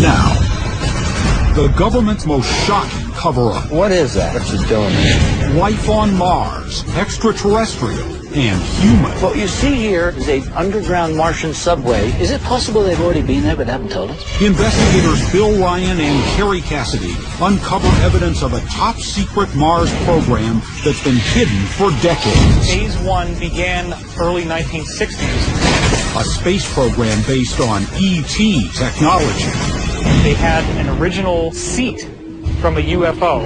Now, the government's most shocking cover-up. What is that? What's it doing? Life on Mars, extraterrestrial and human. What you see here is an underground Martian subway. Is it possible they've already been there but haven't told us? Investigators Bill Ryan and Kerry Cassidy uncover evidence of a top-secret Mars program that's been hidden for decades. Phase 1 began early 1960s. A space program based on ET technology. They had an original seat from a UFO.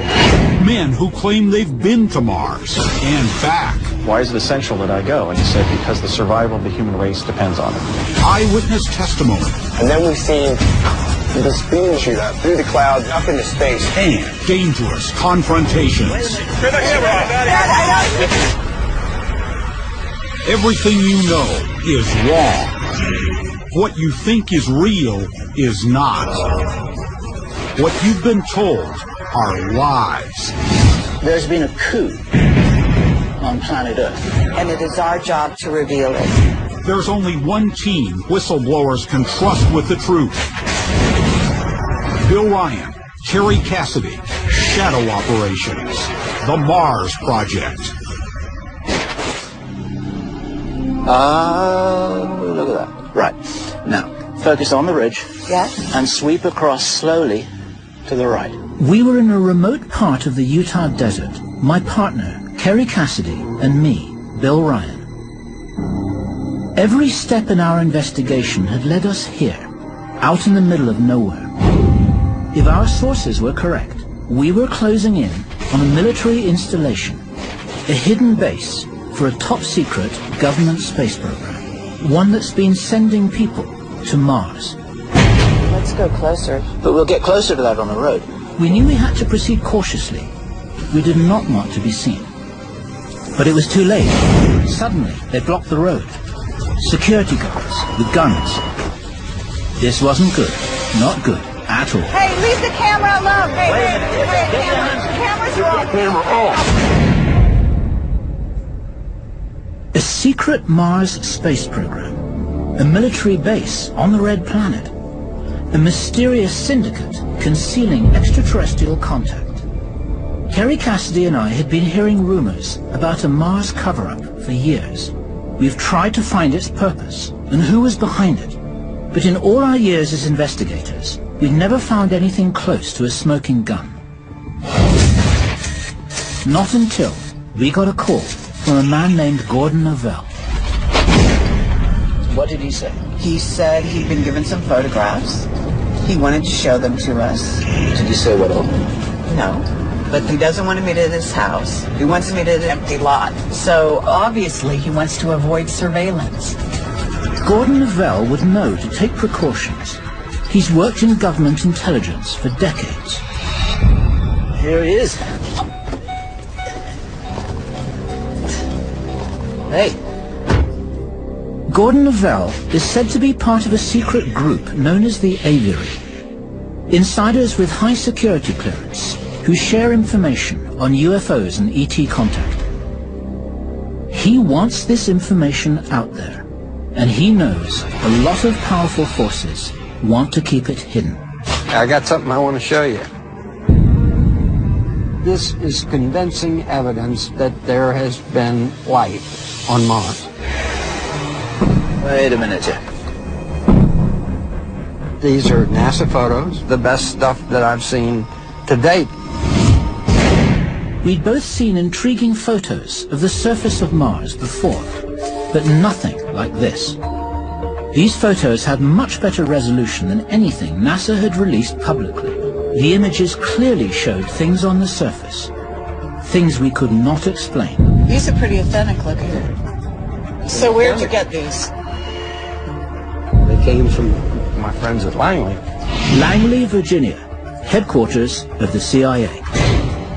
Men who claim they've been to Mars and back. Why is it essential that I go? And he said, because the survival of the human race depends on it. Eyewitness testimony. And then we see this beam shootout through the clouds up into space. And dangerous confrontations. Everything you know is wrong. What you think is real is not. What you've been told are lies. There's been a coup on planet Earth. And it is our job to reveal it. There's only one team whistleblowers can trust with the truth. Bill Ryan, Kerry Cassidy, Shadow Operations, The Mars Project. Look at that. Right. Now, focus on the ridge. Yes? And sweep across slowly to the right. We were in a remote part of the Utah desert. My partner, Kerry Cassidy, and me, Bill Ryan. Every step in our investigation had led us here, out in the middle of nowhere. If our sources were correct, we were closing in on a military installation, a hidden base for a top-secret government space program, one that's been sending people to Mars. Let's go closer. But we'll get closer to that on the road. We knew we had to proceed cautiously. We did not want to be seen. But it was too late. Suddenly, they blocked the road. Security guards with guns. This wasn't good. Not good at all. Hey, leave the camera alone. Hey, camera's wrong. A secret Mars space program. A military base on the Red Planet. A mysterious syndicate concealing extraterrestrial contact. Kerry Cassidy and I had been hearing rumors about a Mars cover-up for years. We've tried to find its purpose and who was behind it. But in all our years as investigators, we've never found anything close to a smoking gun. Not until we got a call from a man named Gordon Novell. What did he say? He said he'd been given some photographs. He wanted to show them to us. Did he say what else? No, but he doesn't want to meet at his house. He wants to meet at an empty lot. So obviously he wants to avoid surveillance. Gordon Novell would know to take precautions. He's worked in government intelligence for decades. Here he is. Hey. Gordon Novell is said to be part of a secret group known as the Aviary. Insiders with high security clearance who share information on UFOs and ET contact. He wants this information out there, and he knows a lot of powerful forces want to keep it hidden. I got something I want to show you. This is convincing evidence that there has been life on Mars. Wait a minute, Jack. These are NASA photos, the best stuff that I've seen to date. We'd both seen intriguing photos of the surface of Mars before, but nothing like this. These photos had much better resolution than anything NASA had released publicly. The images clearly showed things on the surface, things we could not explain. These are pretty authentic looking. So where'd you get these? They came from my friends at Langley. Langley, Virginia, headquarters of the CIA.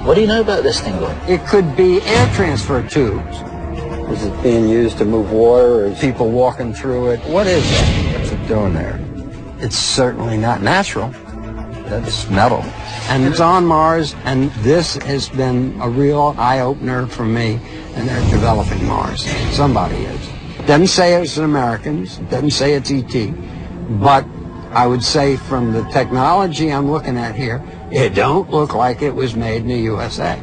What do you know about this thing, Gordon? It could be air transfer tubes. Is it being used to move water, or is people walking through it? What is it? What's it doing there? It's certainly not natural. That's metal. And it's on Mars, and this has been a real eye-opener for me, and they're developing Mars. Somebody is. Doesn't say it's an Americans, doesn't say it's ET, but I would say from the technology I'm looking at here, it don't look like it was made in the USA.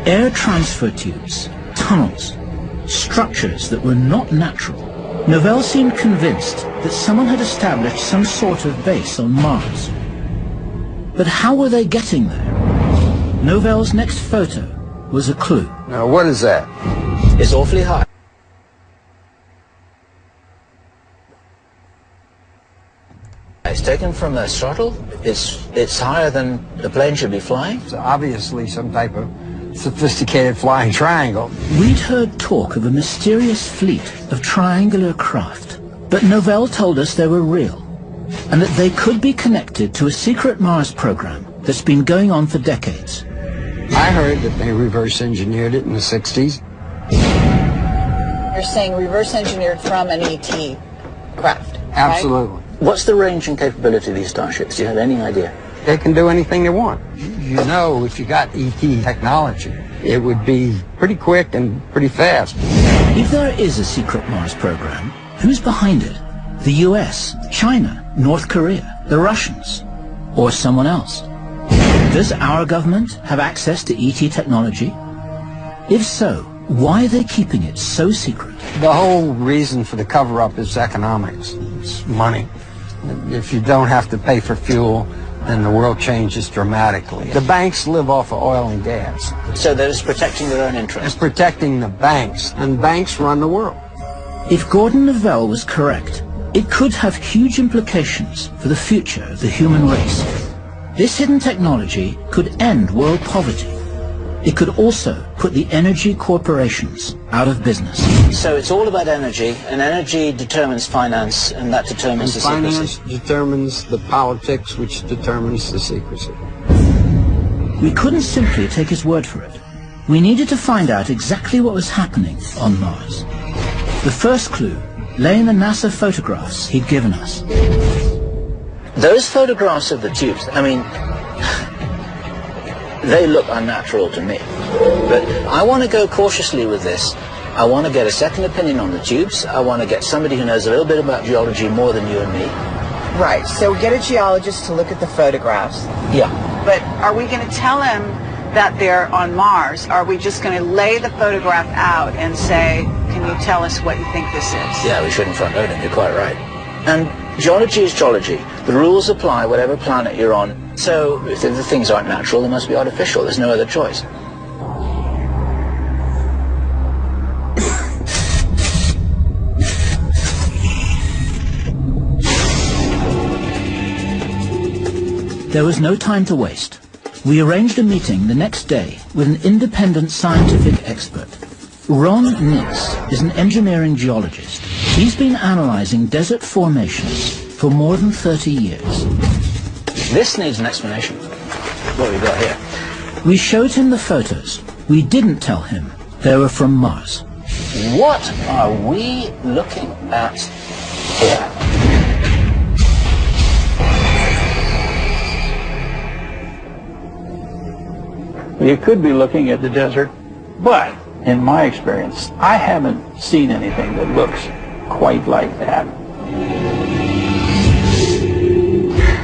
Air transfer tubes, tunnels, structures that were not natural. Novell seemed convinced that someone had established some sort of base on Mars. But how were they getting there? Novell's next photo was a clue. Now, what is that? It's awfully high. It's taken from the throttle. It's higher than the plane should be flying. It's obviously some type of sophisticated flying triangle. We'd heard talk of a mysterious fleet of triangular craft, but Novell told us they were real, and that they could be connected to a secret Mars program that's been going on for decades. I heard that they reverse engineered it in the 60s. You're saying reverse engineered from an ET craft, right? Absolutely. What's the range and capability of these starships? Do you have any idea? They can do anything they want. You know, if you got ET technology, it would be pretty quick and pretty fast. If there is a secret Mars program, who's behind it? The US, China, North Korea, the Russians, or someone else? Does our government have access to ET technology? If so, why are they keeping it so secret? The whole reason for the cover-up is economics. It's money. If you don't have to pay for fuel, then the world changes dramatically. The banks live off of oil and gas. So they're just protecting their own It's interests. protecting the banks, and banks run the world. If Gordon Novell was correct, it could have huge implications for the future of the human race. This hidden technology could end world poverty. It could also put the energy corporations out of business. So it's all about energy, and energy determines finance, and that determines the secrecy. Finance determines the politics, which determines the secrecy. We couldn't simply take his word for it. We needed to find out exactly what was happening on Mars. The first clue lay in the NASA photographs he'd given us. Those photographs of the tubes, I mean, they look unnatural to me. But I want to go cautiously with this. I want to get a second opinion on the tubes. I want to get somebody who knows a little bit about geology more than you and me. Right, so get a geologist to look at the photographs. Yeah. But are we going to tell him that they're on Mars? Are we just going to lay the photograph out and say, can you tell us what you think this is? Yeah, we shouldn't front load him, you're quite right. And geology is geology. The rules apply whatever planet you're on. So if the things aren't natural, they must be artificial. There's no other choice. There was no time to waste. We arranged a meeting the next day with an independent scientific expert. Ron Nitz is an engineering geologist. He's been analyzing desert formations for more than 30 years. This needs an explanation. What we've got here. We showed him the photos. We didn't tell him they were from Mars. What are we looking at here? You could be looking at the desert, but in my experience, I haven't seen anything that looks quite like that.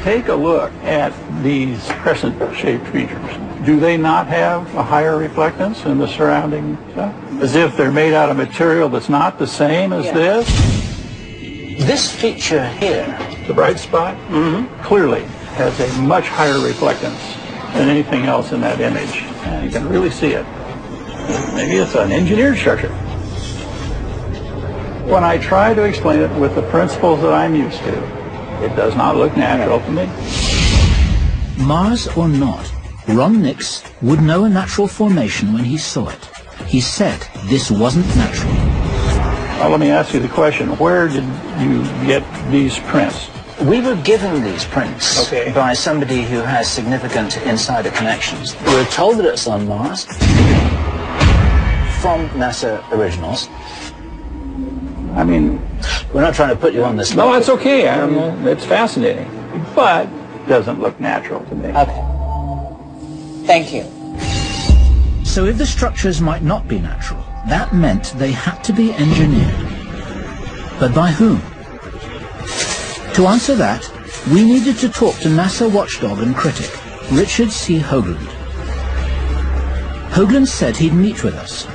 Take a look at these crescent-shaped features. Do they not have a higher reflectance than the surrounding stuff? As if they're made out of material that's not the same as this? This feature here, The bright spot, clearly has a much higher reflectance than anything else in that image. And you can really see it. Maybe it's an engineered structure. When I try to explain it with the principles that I'm used to, it does not look natural to me. Mars or not, Ron Nitz would know a natural formation when he saw it. He said this wasn't natural. Well, let me ask you the question. Where did you get these prints? we were given these prints by somebody who has significant insider connections. We were told that it's on Mars from NASA originals. I mean, we're not trying to put you on the spot. No, it's okay. It's fascinating, but it doesn't look natural to me. Okay. Thank you. So if the structures might not be natural, that meant they had to be engineered. But by whom? To answer that, we needed to talk to NASA watchdog and critic, Richard C. Hoagland. Hoagland said he'd meet with us,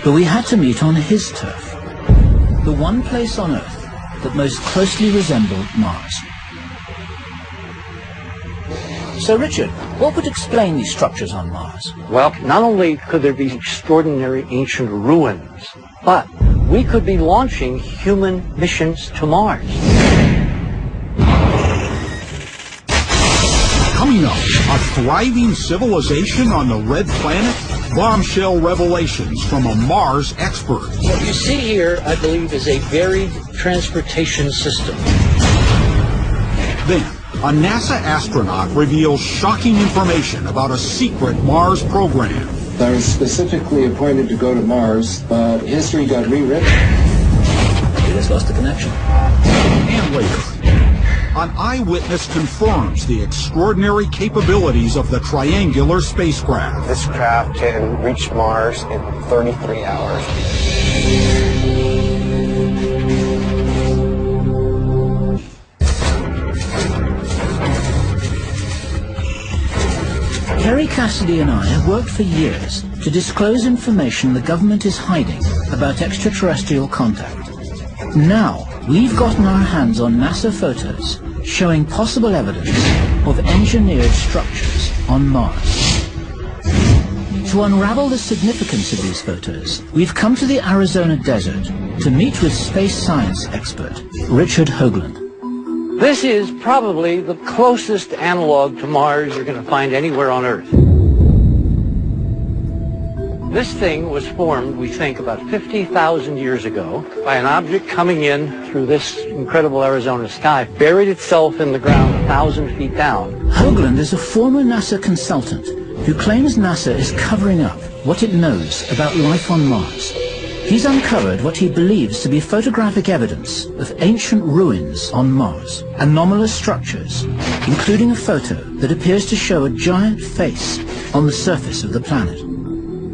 but we had to meet on his turf, the one place on Earth that most closely resembled Mars. So Richard, what would explain these structures on Mars? Well, not only could there be extraordinary ancient ruins, but we could be launching human missions to Mars. Coming up, a thriving civilization on the red planet? Bombshell revelations from a Mars expert. What you see here, I believe, is a varied transportation system. Then, a NASA astronaut reveals shocking information about a secret Mars program. I was specifically appointed to go to Mars, but history got rewritten. We just lost the connection. And later, an eyewitness confirms the extraordinary capabilities of the triangular spacecraft. This craft can reach Mars in 33 hours. Kerry Cassidy and I have worked for years to disclose information the government is hiding about extraterrestrial contact. Now, we've gotten our hands on NASA photos showing possible evidence of engineered structures on Mars. To unravel the significance of these photos, we've come to the Arizona desert to meet with space science expert Richard Hoagland. This is probably the closest analog to Mars you're going to find anywhere on Earth. This thing was formed, we think, about 50,000 years ago by an object coming in through this incredible Arizona sky, buried itself in the ground 1,000 feet down. Hoagland is a former NASA consultant who claims NASA is covering up what it knows about life on Mars. He's uncovered what he believes to be photographic evidence of ancient ruins on Mars, anomalous structures, including a photo that appears to show a giant face on the surface of the planet.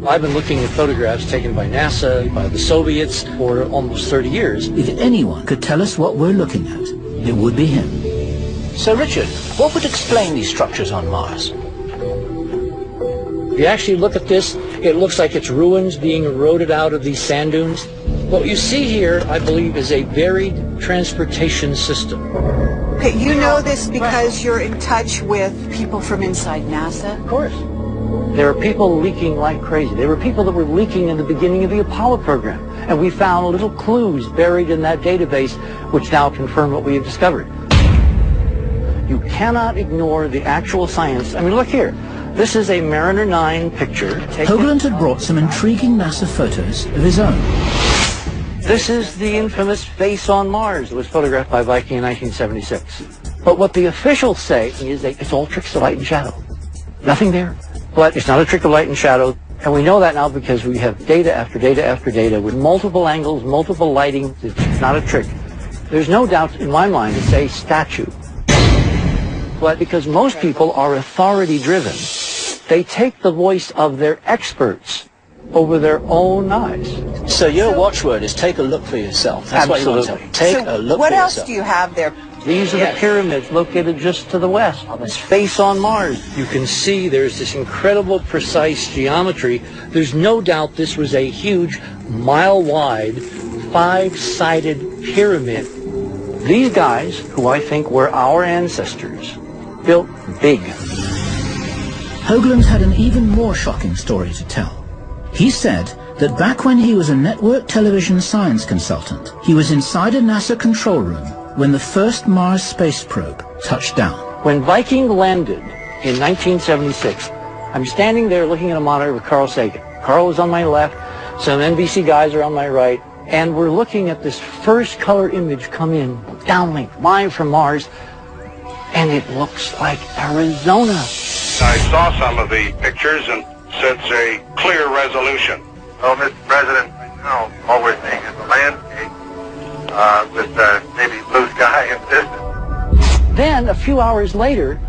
I've been looking at photographs taken by NASA, by the Soviets, for almost 30 years. If anyone could tell us what we're looking at, it would be him. So Richard, what would explain these structures on Mars? If you actually look at this, it looks like it's ruins being eroded out of these sand dunes. What you see here, I believe, is a varied transportation system. Okay, you know this because you're in touch with people from inside NASA? Of course. There are people leaking like crazy. There were people that were leaking in the beginning of the Apollo program. And we found little clues buried in that database, which now confirm what we have discovered. You cannot ignore the actual science. I mean, look here. This is a Mariner 9 picture. Hoagland had brought some intriguing NASA photos of his own. This is the infamous face on Mars that was photographed by Viking in 1976. But what the officials say is that it's all tricks of light and shadow. Nothing there. But it's not a trick of light and shadow. And we know that now because we have data after data after data with multiple angles, multiple lighting. It's not a trick. There's no doubt in my mind it's a statue. But because most people are authority-driven, they take the voice of their experts over their own eyes. So your watchword is take a look for yourself. That's what you want to tell me. Take a look what for else yourself. do you have there? These are the pyramids located just to the west. This face on Mars. You can see there's this incredible precise geometry. There's no doubt this was a huge, mile-wide, 5-sided pyramid. These guys, who I think were our ancestors, built big. Hoagland had an even more shocking story to tell. He said that back when he was a network television science consultant, he was inside a NASA control room when the first Mars space probe touched down. When Viking landed in 1976, I'm standing there looking at a monitor with Carl Sagan. Carl was on my left, some NBC guys are on my right, and we're looking at this first color image come in, downlink, live from Mars, and it looks like Arizona. I saw some of the pictures and sense a clear resolution. Oh, Mr. President, now all we're seeing is a landscape with maybe blue sky in the distance. Then, a few hours later,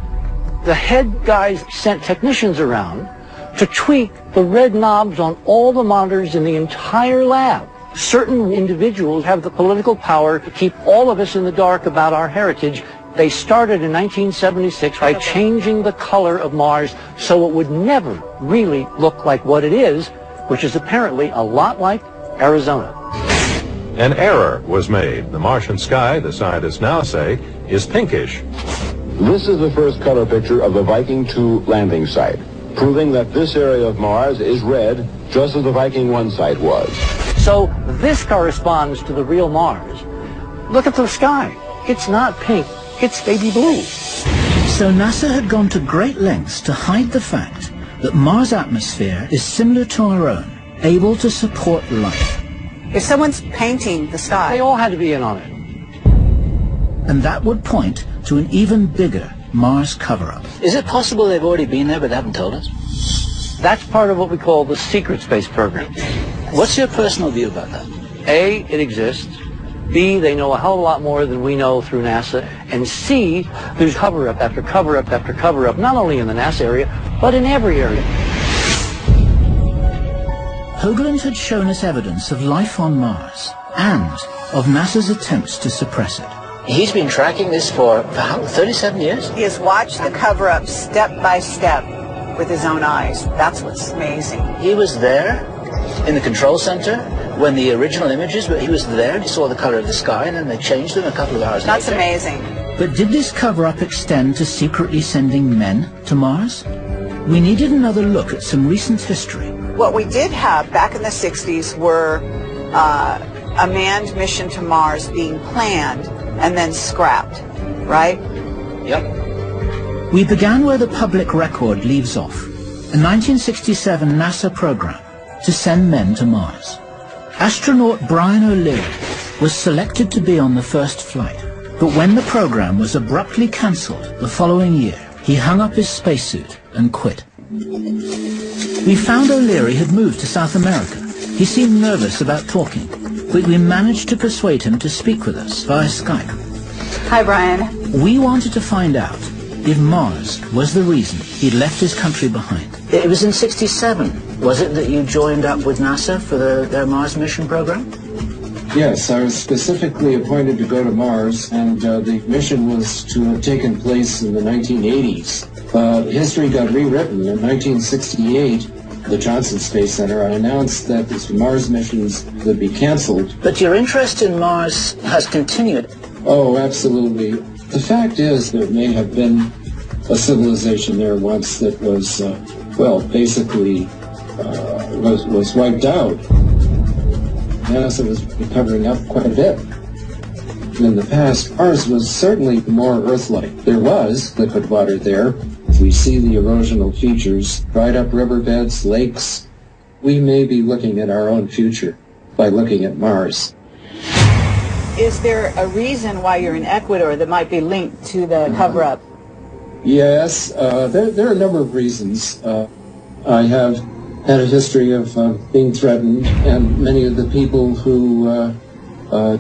the head guys sent technicians around to tweak the red knobs on all the monitors in the entire lab. Certain individuals have the political power to keep all of us in the dark about our heritage, They started in 1976 by changing the color of Mars so it would never really look like what it is, which is apparently a lot like Arizona. An error was made. The Martian sky, the scientists now say, is pinkish. This is the first color picture of the Viking 2 landing site, proving that this area of Mars is red, just as the Viking 1 site was. So this corresponds to the real Mars. Look at the sky. It's not pink, it's baby blue. So NASA had gone to great lengths to hide the fact that Mars' atmosphere is similar to our own, able to support life. If someone's painting the sky, they all had to be in on it. And that would point to an even bigger Mars cover-up. Is it possible they've already been there but haven't told us? That's part of what we call the secret space program. What's your personal view about that? A, it exists. B, they know a hell of a lot more than we know through NASA. And C, there's cover-up after cover-up after cover-up, not only in the NASA area, but in every area. Hoagland had shown us evidence of life on Mars and of NASA's attempts to suppress it. He's been tracking this for how, 37 years? He has watched the cover-up step by step with his own eyes. That's what's amazing. He was there in the control center when the original images, but he was there and he saw the color of the sky and then they changed them a couple of hours later. That's amazing. But did this cover-up extend to secretly sending men to Mars? We needed another look at some recent history. What we did have back in the 60s were a manned mission to Mars being planned and then scrapped, right? Yep. We began where the public record leaves off, a 1967 NASA program to send men to Mars. Astronaut Brian O'Leary was selected to be on the first flight, but when the program was abruptly cancelled the following year, he hung up his spacesuit and quit. We found O'Leary had moved to South America. He seemed nervous about talking, but we managed to persuade him to speak with us via Skype. Hi, Brian. We wanted to find out if Mars was the reason he'd left his country behind. It was in '67, was it, that you joined up with NASA for their Mars mission program? Yes, I was specifically appointed to go to Mars, and the mission was to have taken place in the 1980s. But history got rewritten. In 1968, the Johnson Space Center announced that these Mars missions would be canceled. But your interest in Mars has continued. Oh, absolutely. The fact is there may have been a civilization there once that was, basically was wiped out. NASA was covering up quite a bit. In the past, Mars was certainly more Earth-like. There was liquid water there. We see the erosional features, dried up riverbeds, lakes. We may be looking at our own future by looking at Mars. Is there a reason why you're in Ecuador that might be linked to the cover-up? Yes, there are a number of reasons. I have had a history of being threatened, and many of the people who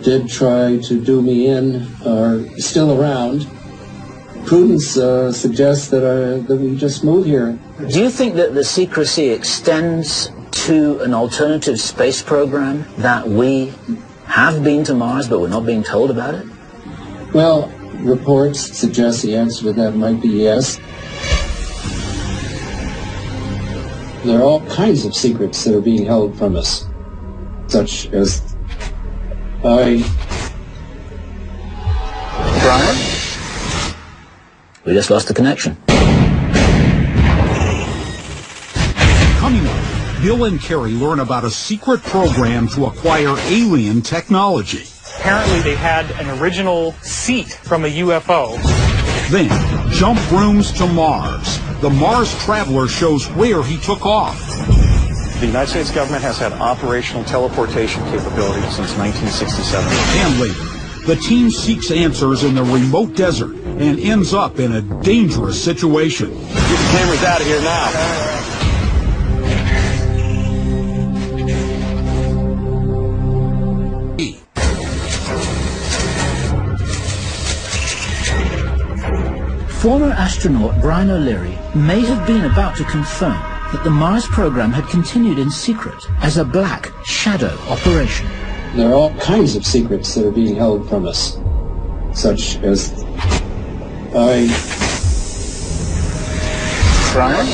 did try to do me in are still around. Prudence suggests that we just move here. Do you think that the secrecy extends to an alternative space program, that we have been to Mars but we're not being told about it? Well, reports suggest the answer to that might be yes. There are all kinds of secrets that are being held from us, such as Brian? We just lost the connection. Coming up, Bill and Carrie learn about a secret program to acquire alien technology. Apparently they had an original seat from a UFO. Then, jump rooms to Mars. The Mars traveler shows where he took off. The United States government has had operational teleportation capability since 1967. And later, the team seeks answers in the remote desert and ends up in a dangerous situation. Get the cameras out of here now. Former astronaut Brian O'Leary may have been about to confirm that the Mars program had continued in secret as a black shadow operation. There are all kinds of secrets that are being held from us, such as Brian?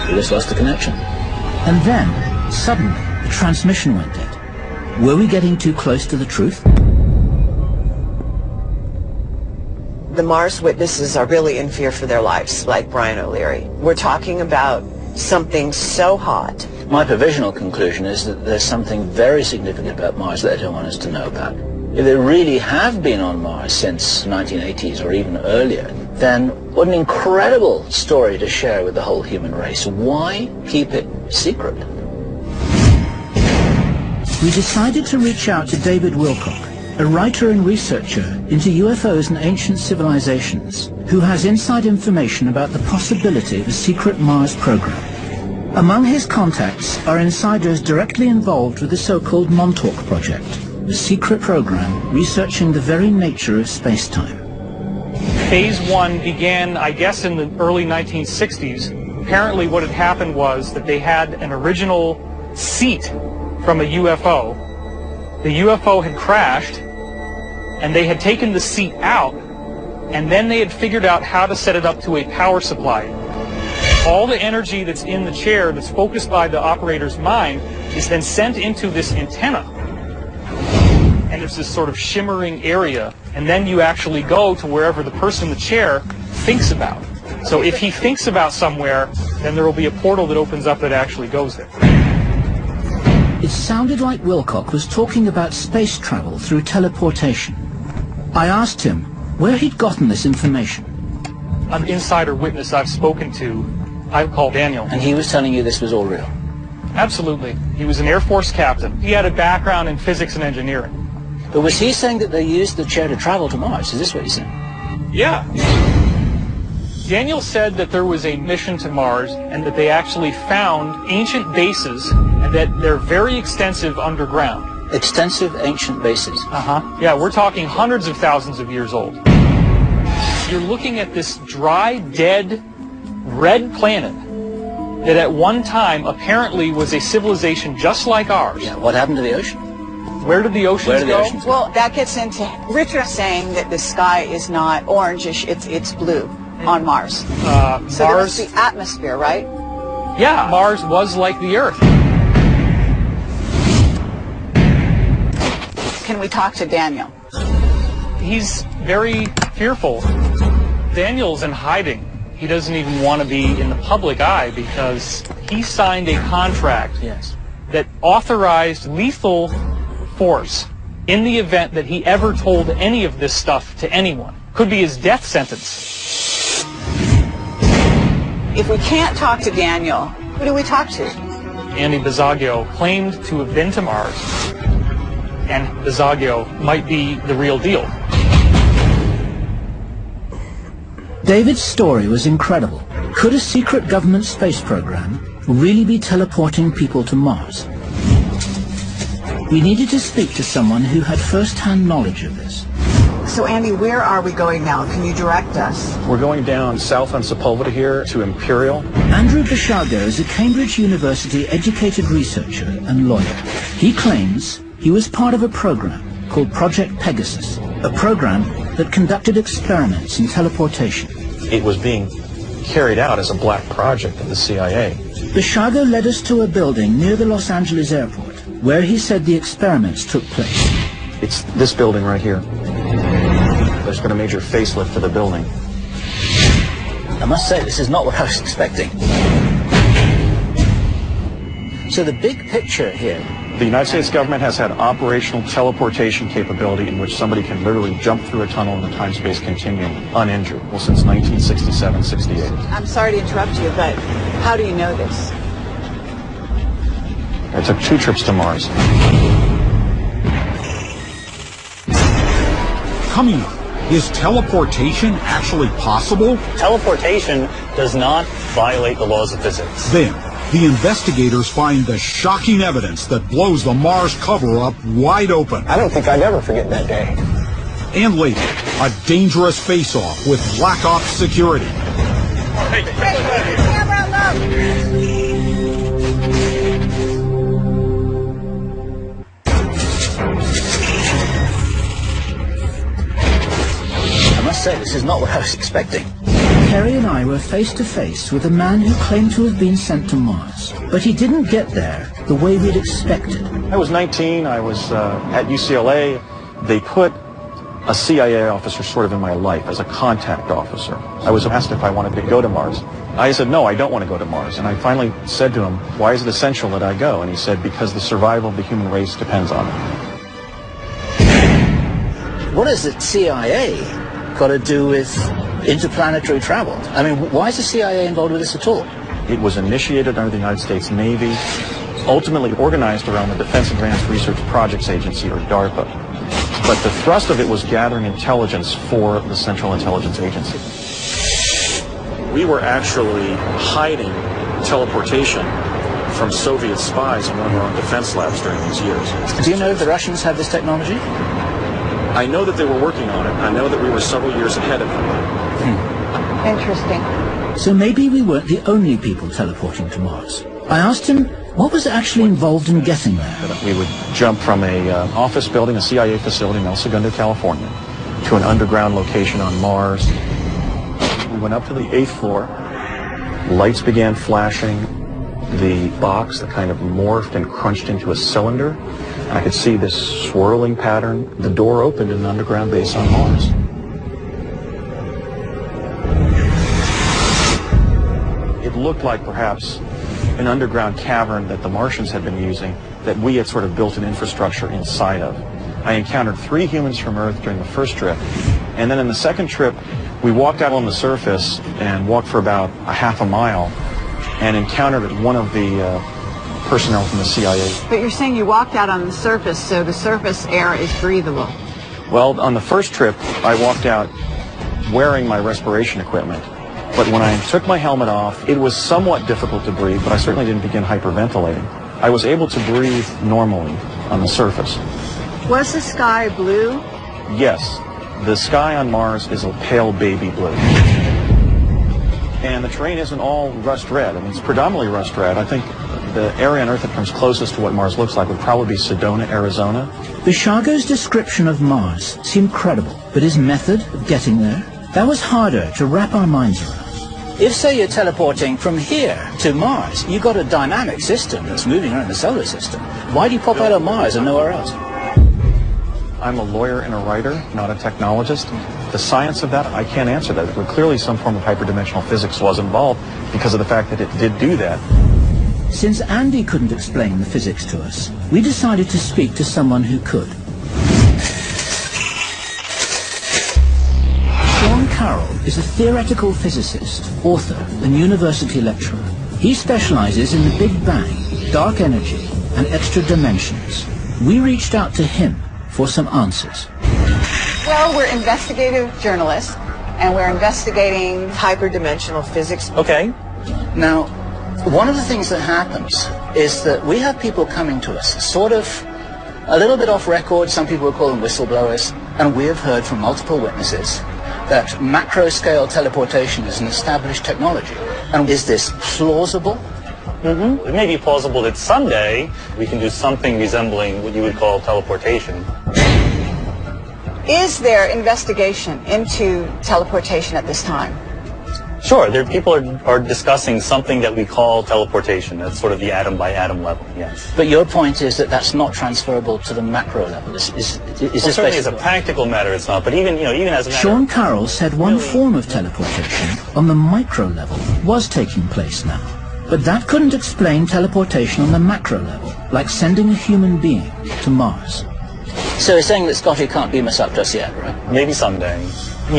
We just lost the connection. And then, suddenly, the transmission went dead. Were we getting too close to the truth? The Mars witnesses are really in fear for their lives, like Brian O'Leary. We're talking about something so hot. My provisional conclusion is that there's something very significant about Mars that they don't want us to know about. If they really have been on Mars since 1980s or even earlier, then what an incredible story to share with the whole human race. Why keep it secret? We decided to reach out to David Wilcock, a writer and researcher into UFOs and ancient civilizations, who has inside information about the possibility of a secret Mars program. Among his contacts are insiders directly involved with the so-called Montauk Project, a secret program researching the very nature of space-time. Phase 1 began, I guess, in the early 1960s. Apparently what had happened was that they had an original seat from a UFO. The UFO had crashed, and they had taken the seat out, and then they had figured out how to set it up to a power supply. All the energy that's in the chair, that's focused by the operator's mind, is then sent into this antenna. And it's this sort of shimmering area, and then you actually go to wherever the person in the chair thinks about. So if he thinks about somewhere, then there will be a portal that opens up that actually goes there. It sounded like Wilcock was talking about space travel through teleportation. I asked him where he'd gotten this information. An insider witness I've spoken to, I call Daniel. And he was telling you this was all real? Absolutely. He was an Air Force captain. He had a background in physics and engineering. But was he saying that they used the chair to travel to Mars? Is this what he's saying? Yeah. Daniel said that there was a mission to Mars and that they actually found ancient bases and that they're very extensive underground. Extensive ancient bases? Uh-huh. Yeah, we're talking hundreds of thousands of years old. You're looking at this dry, dead, red planet that at one time apparently was a civilization just like ours. Yeah, what happened to the ocean? Where did the oceans go? Well, that gets into Richard saying that the sky is not orangish, it's blue on Mars. So Mars, there was the atmosphere, right? Yeah, Mars was like the Earth. Can we talk to Daniel? He's very fearful. Daniel's in hiding. He doesn't even want to be in the public eye because he signed a contract that authorized lethal force in the event that he ever told any of this stuff to anyone. Could be his death sentence. If we can't talk to Daniel, who do we talk to? Andy Bisaggio claimed to have been to Mars, and Bisaggio might be the real deal. David's story was incredible. Could a secret government space program really be teleporting people to Mars? We needed to speak to someone who had first-hand knowledge of this. So Andy, where are we going now? Can you direct us? We're going down south on Sepulveda here to Imperial. Andrew Bisaggio is a Cambridge University educated researcher and lawyer. He claims he was part of a program called Project Pegasus, a program that conducted experiments in teleportation. It was being carried out as a black project of the CIA. Bisaggio led us to a building near the Los Angeles airport, where he said the experiments took place. It's this building right here. There's been a major facelift to the building. I must say, this is not what I was expecting. So the big picture here... The United States government has had operational teleportation capability in which somebody can literally jump through a tunnel in the time-space continuum uninjured. Well, since 1967-68. I'm sorry to interrupt you, but how do you know this? I took 2 trips to Mars. Coming up, is teleportation actually possible? Teleportation does not violate the laws of physics. Then, the investigators find the shocking evidence that blows the Mars cover-up wide open. I don't think I'd ever forget that day. And later, a dangerous face-off with Black Ops security. Camera low! must say, this is not what I was expecting. Terry and I were face to face with a man who claimed to have been sent to Mars, but he didn't get there the way we'd expected. I was 19, I was at UCLA. They put a CIA officer sort of in my life as a contact officer. I was asked if I wanted to go to Mars. I said, no, I don't want to go to Mars. And I finally said to him, why is it essential that I go? And he said, because the survival of the human race depends on it. What has the CIA got to do with interplanetary travel? I mean, why is the CIA involved with this at all? It was initiated under the United States Navy, ultimately organized around the Defense Advanced Research Projects Agency, or DARPA. But the thrust of it was gathering intelligence for the Central Intelligence Agency. We were actually hiding teleportation from Soviet spies in one of our own defense labs during these years. Do you know if the Russians have this technology? I know that they were working on it. I know that we were several years ahead of them. Interesting. So maybe we weren't the only people teleporting to Mars. I asked him what was actually involved in getting there. We would jump from an office building, a CIA facility in El Segundo, California, to an underground location on Mars. We went up to the 8th floor. Lights began flashing. The box that kind of morphed and crunched into a cylinder. I could see this swirling pattern. The door opened in an underground base on Mars. It looked like perhaps an underground cavern that the Martians had been using, that we had sort of built an infrastructure inside of. I encountered 3 humans from Earth during the first trip, and then in the second trip, we walked out on the surface and walked for about a half a mile and encountered one of the personnel from the CIA. But you're saying you walked out on the surface, so the surface air is breathable. Well, on the first trip, I walked out wearing my respiration equipment. But when I took my helmet off, it was somewhat difficult to breathe, but I certainly didn't begin hyperventilating. I was able to breathe normally on the surface. Was the sky blue? Yes. The sky on Mars is a pale baby blue. And the terrain isn't all rust red. I mean, it's predominantly rust red. I think the area on Earth that comes closest to what Mars looks like would probably be Sedona, Arizona. Bishago's description of Mars seemed credible, but his method of getting there, that was harder to wrap our minds around. If, say, you're teleporting from here to Mars, you've got a dynamic system that's moving around the solar system. Why do you pop out of Mars and nowhere else? I'm a lawyer and a writer, not a technologist. The science of that, I can't answer that. But clearly some form of hyperdimensional physics was involved because of the fact that it did do that. Since Andy couldn't explain the physics to us, we decided to speak to someone who could. Sean Carroll is a theoretical physicist, author, and university lecturer. He specializes in the Big Bang, dark energy, and extra dimensions. We reached out to him for some answers. Well, we're investigative journalists, and we're investigating hyperdimensional physics. Okay. Now, one of the things that happens is that we have people coming to us, sort of a little bit off record, some people will call them whistleblowers, and we have heard from multiple witnesses that macro-scale teleportation is an established technology. And is this plausible? Mm-hmm. It may be plausible that someday we can do something resembling what you would call teleportation. Is there investigation into teleportation at this time? Sure, people are discussing something that we call teleportation. That's sort of the atom-by-atom level, yes. But your point is that that's not transferable to the macro level. Is this certainly as a practical matter it's not, but even as a matter Sean Carroll said one form of teleportation on the micro level was taking place now. But that couldn't explain teleportation on the macro level, like sending a human being to Mars. So you're saying that Scotty can't beam us up just yet, right? Maybe someday.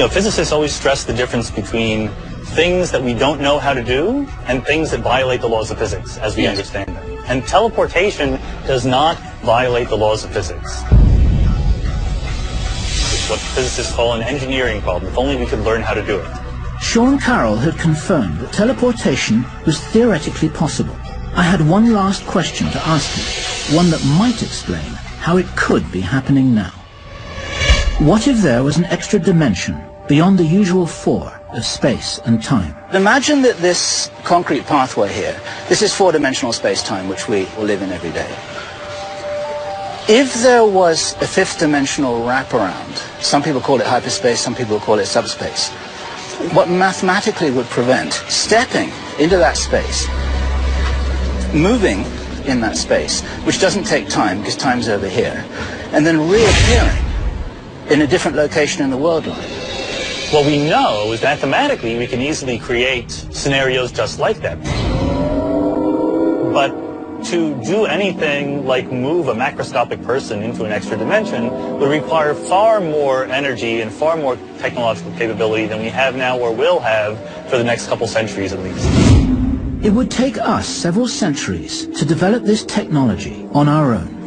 Physicists always stress the difference between things that we don't know how to do and things that violate the laws of physics as we understand them. And teleportation does not violate the laws of physics. It's what physicists call an engineering problem, if only we could learn how to do it. Sean Carroll had confirmed that teleportation was theoretically possible. I had one last question to ask him, one that might explain how it could be happening now. What if there was an extra dimension beyond the usual four of space and time? Imagine that this concrete pathway here, this is four-dimensional space-time which we all live in every day. If there was a fifth dimensional wraparound, some people call it hyperspace, some people call it subspace, what mathematically would prevent stepping into that space, moving in that space, which doesn't take time because time's over here, and then reappearing in a different location in the world line? What we know is mathematically we can easily create scenarios just like that. But to do anything like move a macroscopic person into an extra dimension would require far more energy and far more technological capability than we have now or will have for the next couple centuries at least. It would take us several centuries to develop this technology on our own.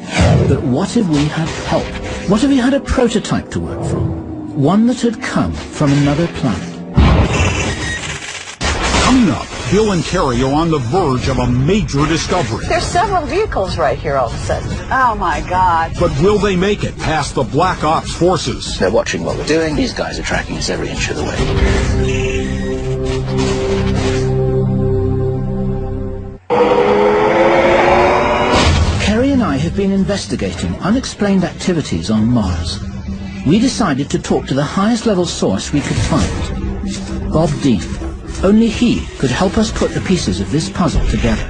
But what if we had help? What if we had a prototype to work from? One that had come from another planet. Coming up, Bill and Carrie are on the verge of a major discovery. There's several vehicles right here all of a sudden. Oh my God. But will they make it past the Black Ops forces? They're watching what we're doing. These guys are tracking us every inch of the way. Carrie and I have been investigating unexplained activities on Mars. We decided to talk to the highest level source we could find, Bob Dean. Only he could help us put the pieces of this puzzle together.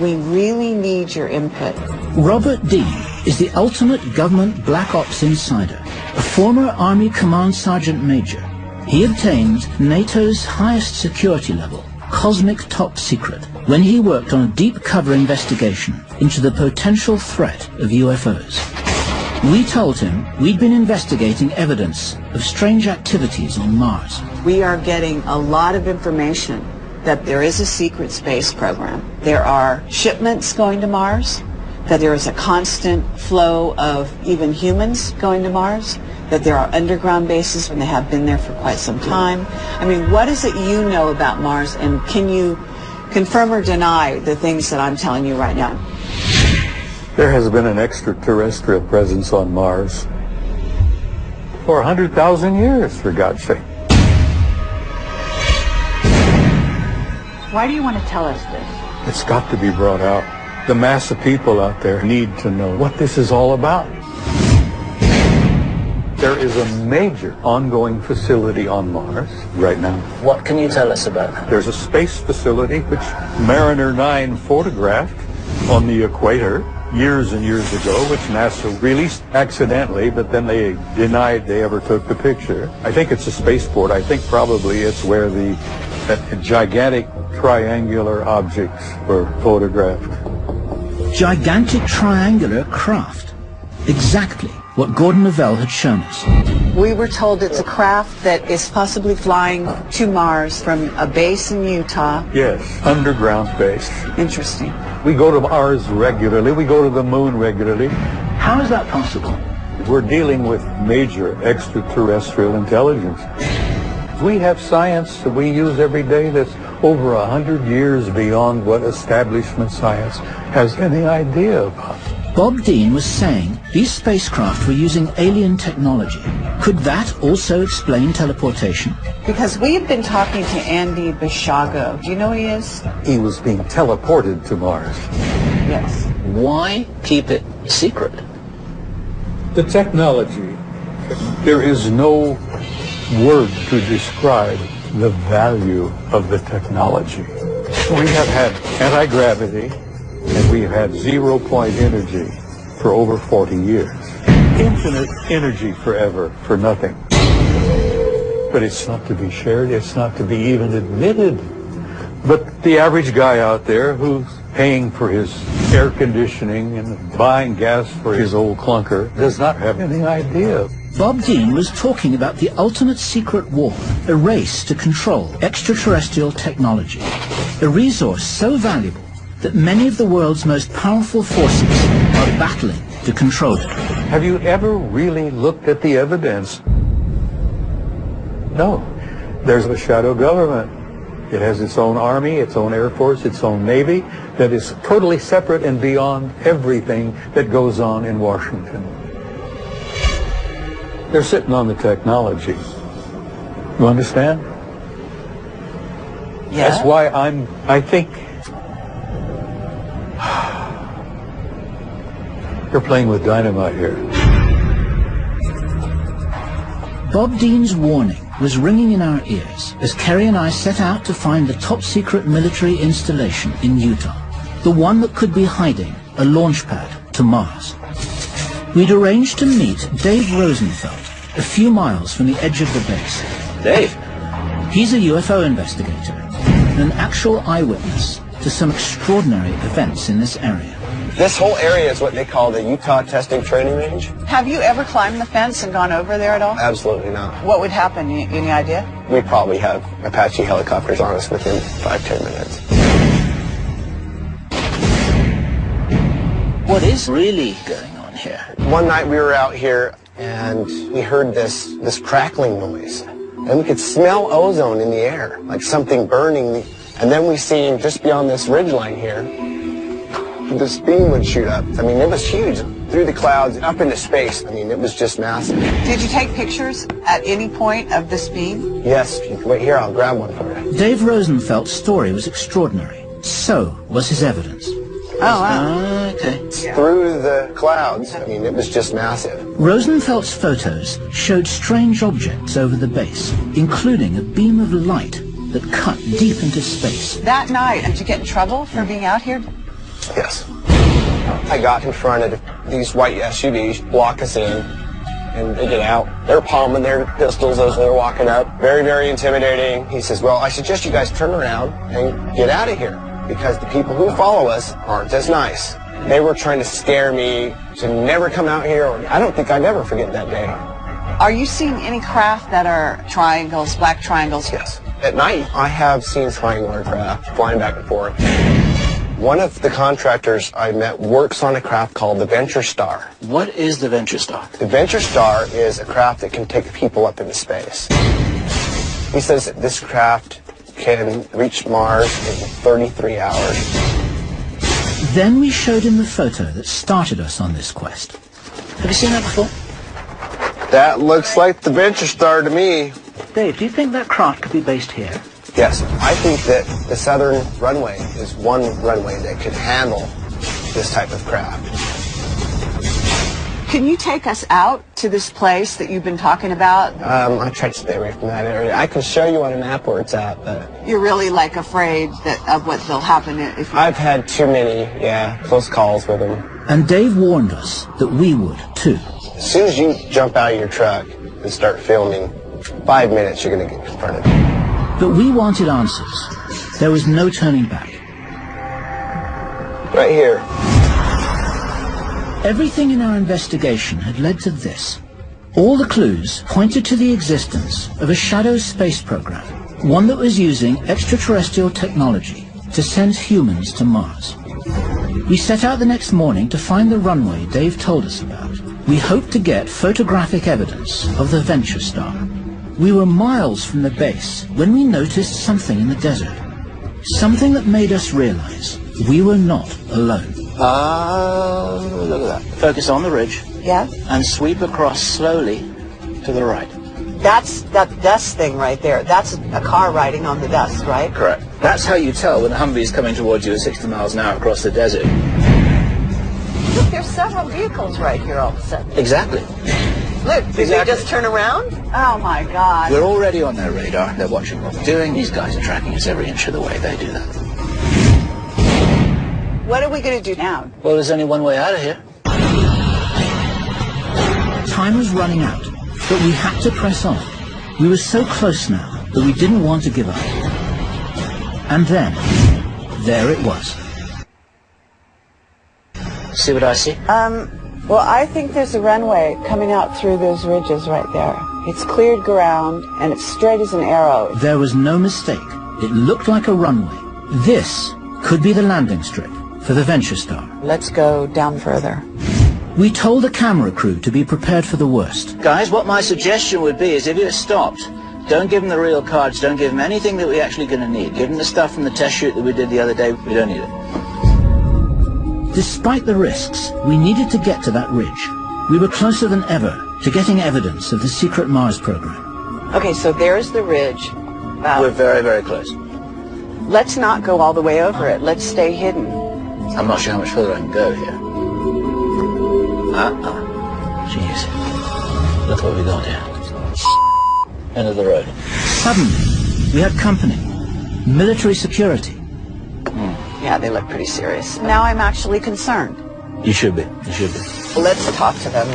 We really need your input. Robert Dean is the ultimate government black ops insider, a former Army Command Sergeant Major. He obtained NATO's highest security level, cosmic top secret, when he worked on a deep cover investigation into the potential threat of UFOs. We told him we'd been investigating evidence of strange activities on Mars. We are getting a lot of information that there is a secret space program. There are shipments going to Mars, that there is a constant flow of even humans going to Mars, that there are underground bases and they have been there for quite some time. I mean, what is it you know about Mars, and can you confirm or deny the things that I'm telling you right now? There has been an extraterrestrial presence on Mars for 100,000 years, for God's sake. Why do you want to tell us this? It's got to be brought out. The mass of people out there need to know what this is all about. There is a major ongoing facility on Mars right now. What can you tell us about that? There's a space facility which Mariner 9 photographed on the equator years and years ago, which NASA released accidentally, but then they denied they ever took the picture. I think it's a spaceport. I think probably it's where that gigantic triangular objects were photographed. Gigantic triangular craft. Exactly what Gordon Novell had shown us. We were told it's a craft that is possibly flying to Mars from a base in Utah. Yes, underground base. Interesting. We go to Mars regularly. We go to the moon regularly. How is that possible? We're dealing with major extraterrestrial intelligence. We have science that we use every day that's over 100 years beyond what establishment science has any idea about. Bob Dean was saying these spacecraft were using alien technology. Could that also explain teleportation? Because we have been talking to Andy Bishago. Do you know who he is? He was being teleported to Mars. Yes. Why keep it secret? The technology, there is no word to describe the value of the technology. We have had anti-gravity, and we have had 0-point energy for over 40 years. Infinite energy forever for nothing. But it's not to be shared, it's not to be even admitted. But the average guy out there who's paying for his air conditioning and buying gas for his old clunker does not have any idea. Bob Dean was talking about the ultimate secret war, a race to control extraterrestrial technology, a resource so valuable that many of the world's most powerful forces are battling to control it. Have you ever really looked at the evidence? No. There's a shadow government. It has its own army, its own air force, its own navy that is totally separate and beyond everything that goes on in Washington. They're sitting on the technology. You understand? Yeah. That's why I think You're playing with dynamite here. Bob Dean's warning was ringing in our ears as Kerry and I set out to find the top-secret military installation in Utah, the one that could be hiding a launch pad to Mars. We'd arranged to meet Dave Rosenfeld a few miles from the edge of the base. Dave? He's a UFO investigator and an actual eyewitness to some extraordinary events in this area. This whole area is what they call the Utah Testing Training Range. Have you ever climbed the fence and gone over there at all? Absolutely not. What would happen? Any idea? We probably have Apache helicopters on us within 5-10 minutes. What is really going on here? One night we were out here and we heard this crackling noise. And we could smell ozone in the air, like something burning. And then we seen just beyond this ridgeline here, this beam would shoot up. I mean, it was huge, through the clouds, up into space. I mean, it was just massive. Did you take pictures at any point of this beam? Yes, wait here, I'll grab one for you. Dave Rosenfeld's story was extraordinary. So was his evidence. Oh, wow. Okay. Through the clouds, I mean, it was just massive. Rosenfeld's photos showed strange objects over the base, including a beam of light that cut deep into space. That night, did you get in trouble for being out here? Yes. I got in front of these white SUVs, block us in, and they get out. They're palming their pistols as they're walking up. Very, very intimidating. He says, well, I suggest you guys turn around and get out of here, because the people who follow us aren't as nice. They were trying to scare me to never come out here. I don't think I'd ever forget that day. Are you seeing any craft that are triangles, black triangles? Yes. At night, I have seen triangular craft flying back and forth. One of the contractors I met works on a craft called the Venture Star. What is the Venture Star? The Venture Star is a craft that can take people up into space. He says that this craft can reach Mars in 33 hours. Then we showed him the photo that started us on this quest. Have you seen that before? That looks like the Venture Star to me. Dave, do you think that craft could be based here? Yes, I think that the southern runway is one runway that could handle this type of craft. Can you take us out to this place that you've been talking about? I try to stay away from that area. I can show you on a map where it's at, but... You're really, like, afraid of what will happen if you... I've had too many, close calls with them. And Dave warned us that we would, too. As soon as you jump out of your truck and start filming, 5 minutes you're going to get confronted. But we wanted answers. There was no turning back. Right here. Everything in our investigation had led to this. All the clues pointed to the existence of a shadow space program, one that was using extraterrestrial technology to send humans to Mars. We set out the next morning to find the runway Dave told us about. We hoped to get photographic evidence of the Venture Star. We were miles from the base when we noticed something in the desert. Something that made us realize we were not alone. Look at that. Focus on the ridge. Yeah? And sweep across slowly to the right. That's that dust thing right there. That's a car riding on the dust, right? Correct. That's how you tell when a Humvee is coming towards you at 60 miles an hour across the desert. Look, there's several vehicles right here all of a sudden. Exactly. Look, did they just turn around? Oh, my God. We're already on their radar. They're watching what we're doing. These guys are tracking us every inch of the way. They do that. What are we going to do now? Well, there's only one way out of here. Time was running out, but we had to press on. We were so close now that we didn't want to give up. And then, there it was. See what I see? Well, I think there's a runway coming out through those ridges right there. It's cleared ground, and it's straight as an arrow. There was no mistake. It looked like a runway. This could be the landing strip for the Venture Star. Let's go down further. We told the camera crew to be prepared for the worst. Guys, what my suggestion would be is if you're stopped, don't give them the real cards, don't give them anything that we're actually going to need. Give them the stuff from the test shoot that we did the other day. We don't need it. Despite the risks, we needed to get to that ridge. We were closer than ever to getting evidence of the secret Mars program. Okay, so there's the ridge. We're very, very close. Let's not go all the way over it. Let's stay hidden. I'm not sure how much further I can go here. Jeez. Look what we got here. End of the road. Suddenly, we had company. Military security. Yeah, they look pretty serious. Now I'm actually concerned. You should be. You should be. Let's talk to them.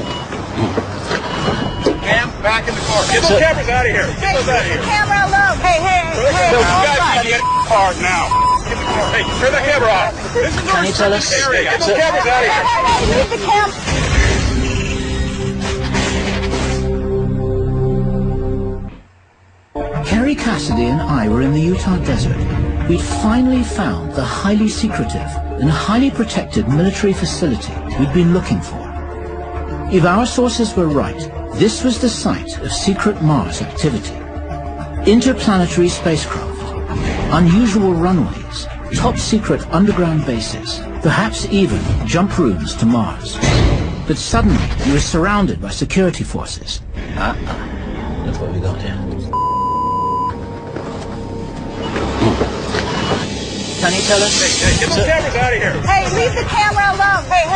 Cam, back in the car. Get those cameras out of here. Get those out of here. Camera alone. Hey. You guys need to get in the car now. Get in the car. Hey, turn that camera off. This is Can you tell us? area. Get those cameras out of here. Leave the camera. Kerry Cassidy and I were in the Utah desert. We'd finally found the highly secretive and highly protected military facility we'd been looking for. If our sources were right, this was the site of secret Mars activity. Interplanetary spacecraft, unusual runways, top-secret underground bases, perhaps even jump rooms to Mars. But suddenly, we were surrounded by security forces. Look what we got here. Can you tell us? Hey, get those cameras out of here. Hey, leave the camera alone. Hey.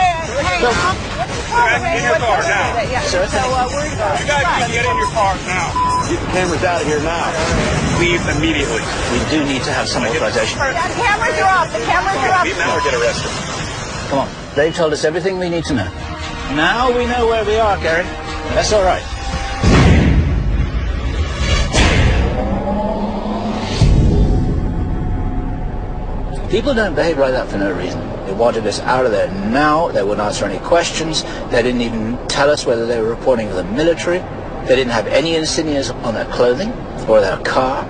In your car now. So worried about You guys need to get in your cars now. Get the cameras out of here now. Leave immediately. We do need to have some authorization. The cameras are off. The cameras are off. Leave now or get arrested. Come on. They've told us everything we need to know. Now we know where we are, Gary. That's all right. People don't behave like that for no reason. They wanted us out of there now. They wouldn't answer any questions. They didn't even tell us whether they were reporting to the military. They didn't have any insignias on their clothing or their car.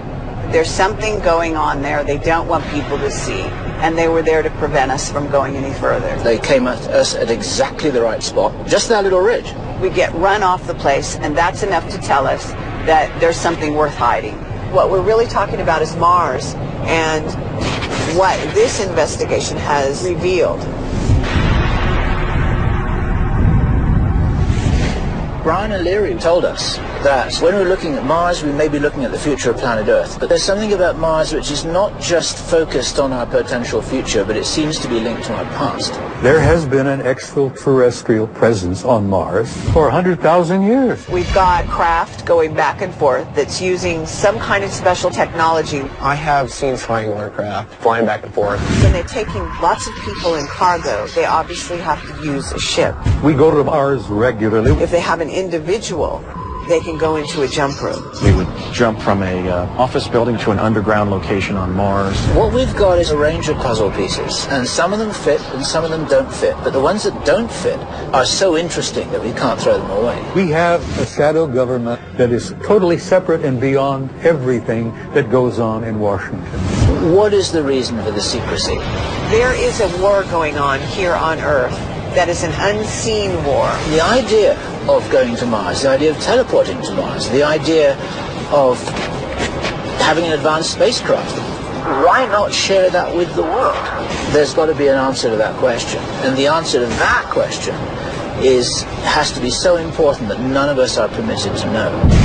There's something going on there they don't want people to see, and they were there to prevent us from going any further. They came at us at exactly the right spot, just that little ridge. We get run off the place, and that's enough to tell us that there's something worth hiding. What we're really talking about is Mars, and what this investigation has revealed. Brian O'Leary told us that when we're looking at Mars, we may be looking at the future of planet Earth. But there's something about Mars which is not just focused on our potential future, but it seems to be linked to our past. There has been an extraterrestrial presence on Mars for 100,000 years. We've got craft going back and forth that's using some kind of special technology. I have seen flying aircraft flying back and forth. When they're taking lots of people in cargo, they obviously have to use a ship. We go to Mars regularly. If they have an individual, they can go into a jump room. We would jump from a office building to an underground location on Mars. What we've got is a range of puzzle pieces, and some of them fit and some of them don't fit. But the ones that don't fit are so interesting that we can't throw them away. We have a shadow government that is totally separate and beyond everything that goes on in Washington. What is the reason for the secrecy? There is a war going on here on Earth that is an unseen war. The idea of going to Mars, the idea of teleporting to Mars, the idea of having an advanced spacecraft, why not share that with the world? There's got to be an answer to that question. And the answer to that question has to be so important that none of us are permitted to know.